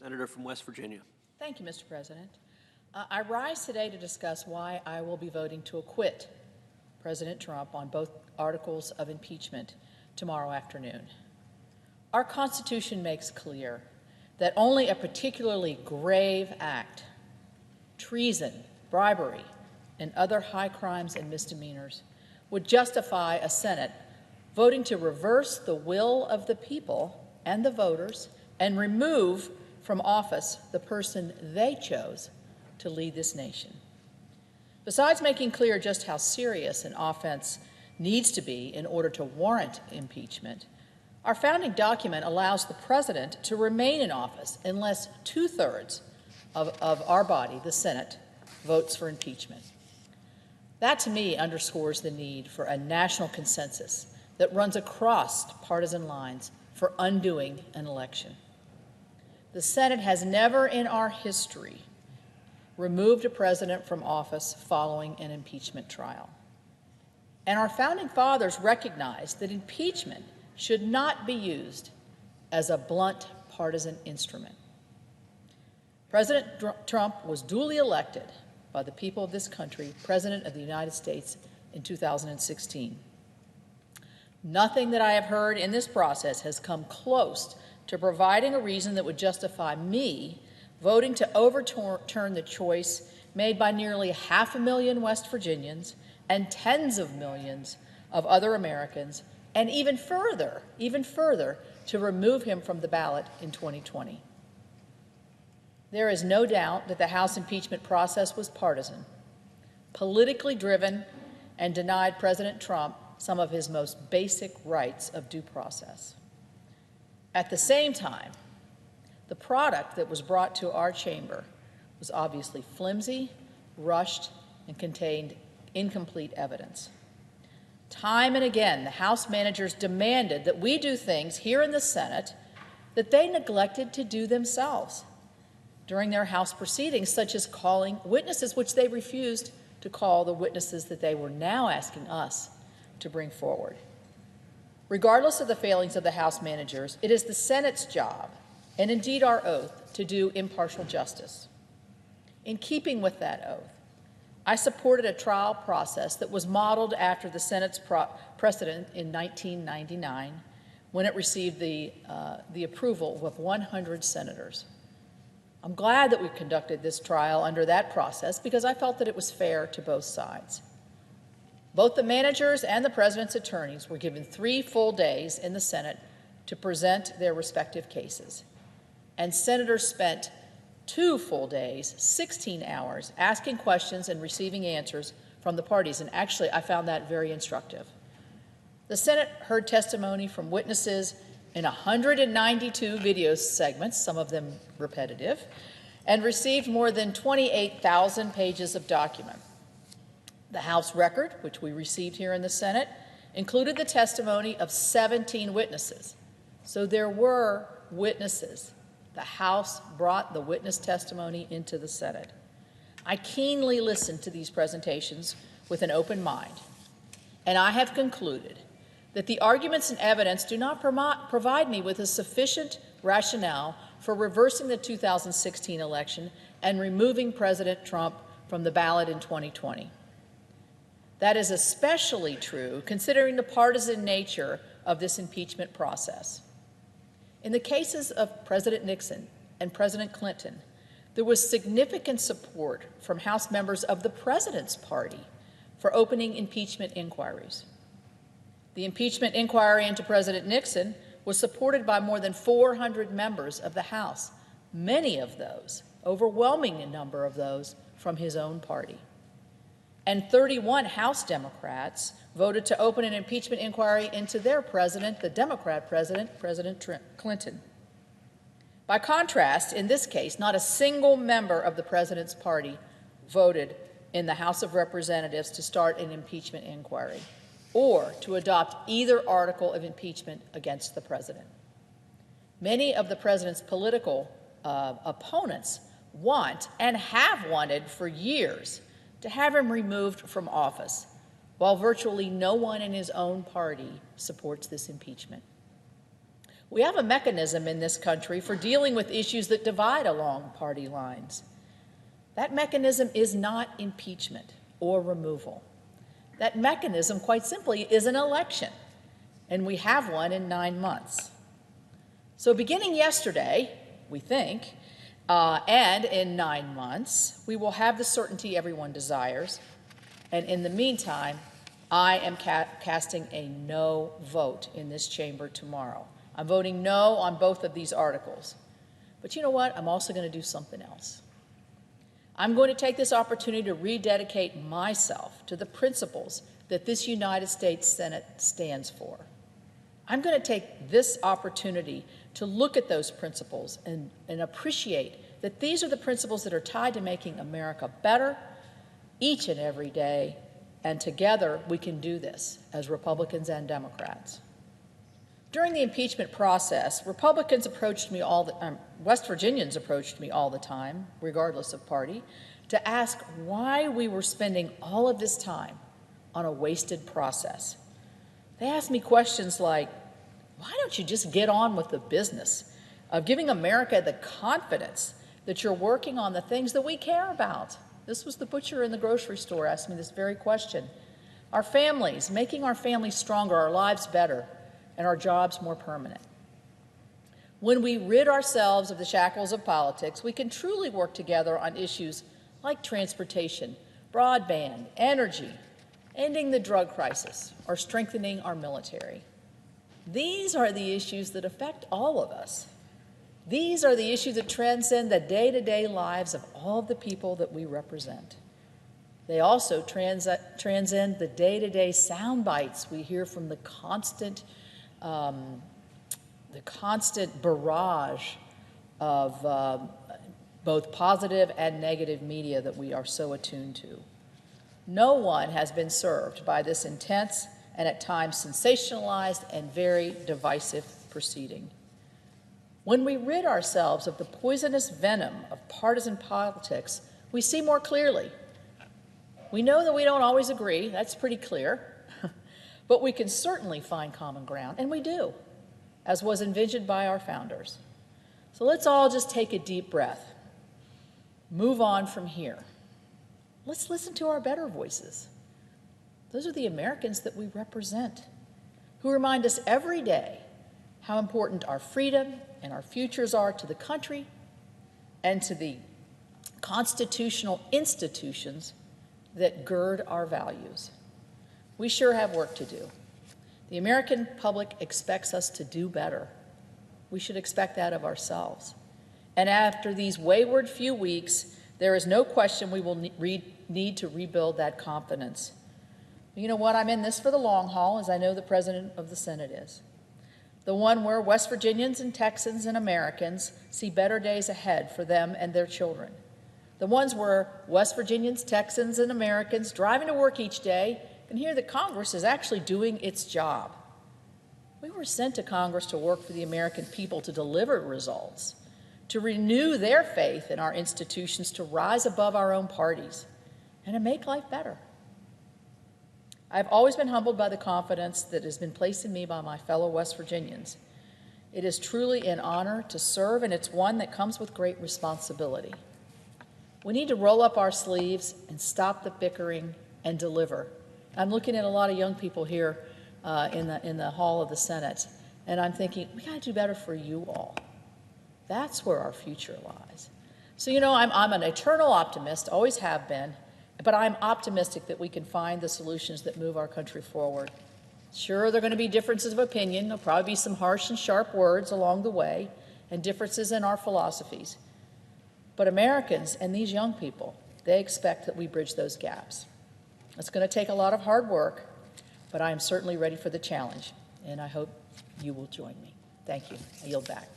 Senator from West Virginia. Thank you, Mr. President. I rise today to discuss why I will be voting to acquit President Trump on both articles of impeachment tomorrow afternoon. Our Constitution makes clear that only a particularly grave act, treason, bribery, and other high crimes and misdemeanors would justify a Senate voting to reverse the will of the people and the voters and remove from office the person they chose to lead this nation. Besides making clear just how serious an offense needs to be in order to warrant impeachment, our founding document allows the president to remain in office unless 2/3 of our body, the Senate, votes for impeachment. That, to me, underscores the need for a national consensus that runs across partisan lines for undoing an election. The Senate has never in our history removed a president from office following an impeachment trial. And our founding fathers recognized that impeachment should not be used as a blunt partisan instrument. President Trump was duly elected by the people of this country President of the United States in 2016. Nothing that I have heard in this process has come close to providing a reason that would justify me voting to overturn the choice made by nearly 500,000 West Virginians and tens of millions of other Americans, and even further, to remove him from the ballot in 2020. There is no doubt that the House impeachment process was partisan, politically driven, and denied President Trump some of his most basic rights of due process. At the same time, the product that was brought to our chamber was obviously flimsy, rushed, and contained incomplete evidence. Time and again, the House managers demanded that we do things here in the Senate that they neglected to do themselves during their House proceedings, such as calling witnesses, which they refused to call the witnesses that they were now asking us to bring forward. Regardless of the failings of the House managers, it is the Senate's job, and indeed our oath, to do impartial justice. In keeping with that oath, I supported a trial process that was modeled after the Senate's precedent in 1999, when it received the approval of 100 senators. I'm glad that we conducted this trial under that process because I felt that it was fair to both sides. Both the managers and the president's attorneys were given 3 full days in the Senate to present their respective cases, and senators spent 2 full days, 16 hours, asking questions and receiving answers from the parties, and actually I found that very instructive. The Senate heard testimony from witnesses in 192 video segments, some of them repetitive, and received more than 28,000 pages of document. The House record, which we received here in the Senate, included the testimony of 17 witnesses. So there were witnesses. The House brought the witness testimony into the Senate. I keenly listened to these presentations with an open mind, and I have concluded that the arguments and evidence do not provide me with a sufficient rationale for reversing the 2016 election and removing President Trump from the ballot in 2020. That is especially true considering the partisan nature of this impeachment process. In the cases of President Nixon and President Clinton, there was significant support from House members of the president's party for opening impeachment inquiries. The impeachment inquiry into President Nixon was supported by more than 400 members of the House, many of those, overwhelming number of those, from his own party. And 31 House Democrats voted to open an impeachment inquiry into their president, the Democrat president, President Clinton. By contrast, in this case, not a single member of the president's party voted in the House of Representatives to start an impeachment inquiry or to adopt either article of impeachment against the president. Many of the president's political opponents want and have wanted for years to have him removed from office, while virtually no one in his own party supports this impeachment. We have a mechanism in this country for dealing with issues that divide along party lines. That mechanism is not impeachment or removal. That mechanism, quite simply, is an election, and we have one in 9 months. So beginning yesterday, we think, and in 9 months, we will have the certainty everyone desires. And in the meantime, I am casting a no vote in this chamber tomorrow. I'm voting no on both of these articles. But you know what? I'm also going to do something else. I'm going to take this opportunity to rededicate myself to the principles that this United States Senate stands for. I'm going to take this opportunity to look at those principles and appreciate that these are the principles that are tied to making America better each and every day, and together we can do this as Republicans and Democrats. During the impeachment process, Republicans approached me West Virginians approached me all the time, regardless of party, to ask why we were spending all of this time on a wasted process. They asked me questions like, why don't you just get on with the business of giving America the confidence that you're working on the things that we care about? This was the butcher in the grocery store asked me this very question. Our families, making our families stronger, our lives better, and our jobs more permanent. When we rid ourselves of the shackles of politics, we can truly work together on issues like transportation, broadband, energy, ending the drug crisis, or strengthening our military. These are the issues that affect all of us. These are the issues that transcend the day-to-day lives of all of the people that we represent. They also transcend the day-to-day sound bites we hear from the constant barrage of both positive and negative media that we are so attuned to. No one has been served by this intense and at times sensationalized and very divisive proceeding. When we rid ourselves of the poisonous venom of partisan politics, we see more clearly. We know that we don't always agree, that's pretty clear, but we can certainly find common ground, and we do, as was envisioned by our founders. So let's all just take a deep breath, move on from here. Let's listen to our better voices. Those are the Americans that we represent, who remind us every day how important our freedom and our futures are to the country and to the constitutional institutions that gird our values. We sure have work to do. The American public expects us to do better. We should expect that of ourselves. And after these wayward few weeks, there is no question we will need to rebuild that confidence. You know what? I'm in this for the long haul, as I know the President of the Senate is. The one where West Virginians and Texans and Americans see better days ahead for them and their children. The ones where West Virginians, Texans, and Americans driving to work each day can hear that Congress is actually doing its job. We were sent to Congress to work for the American people, to deliver results, to renew their faith in our institutions, to rise above our own parties, and to make life better. I've always been humbled by the confidence that has been placed in me by my fellow West Virginians. It is truly an honor to serve, and it's one that comes with great responsibility. We need to roll up our sleeves and stop the bickering and deliver. I'm looking at a lot of young people here in the hall of the Senate, and I'm thinking, we got to do better for you all. That's where our future lies. So, you know, I'm an eternal optimist, always have been, but I'm optimistic that we can find the solutions that move our country forward. Sure, there are going to be differences of opinion. There'll probably be some harsh and sharp words along the way and differences in our philosophies. But Americans and these young people, they expect that we bridge those gaps. It's going to take a lot of hard work, but I am certainly ready for the challenge, and I hope you will join me. Thank you. I yield back.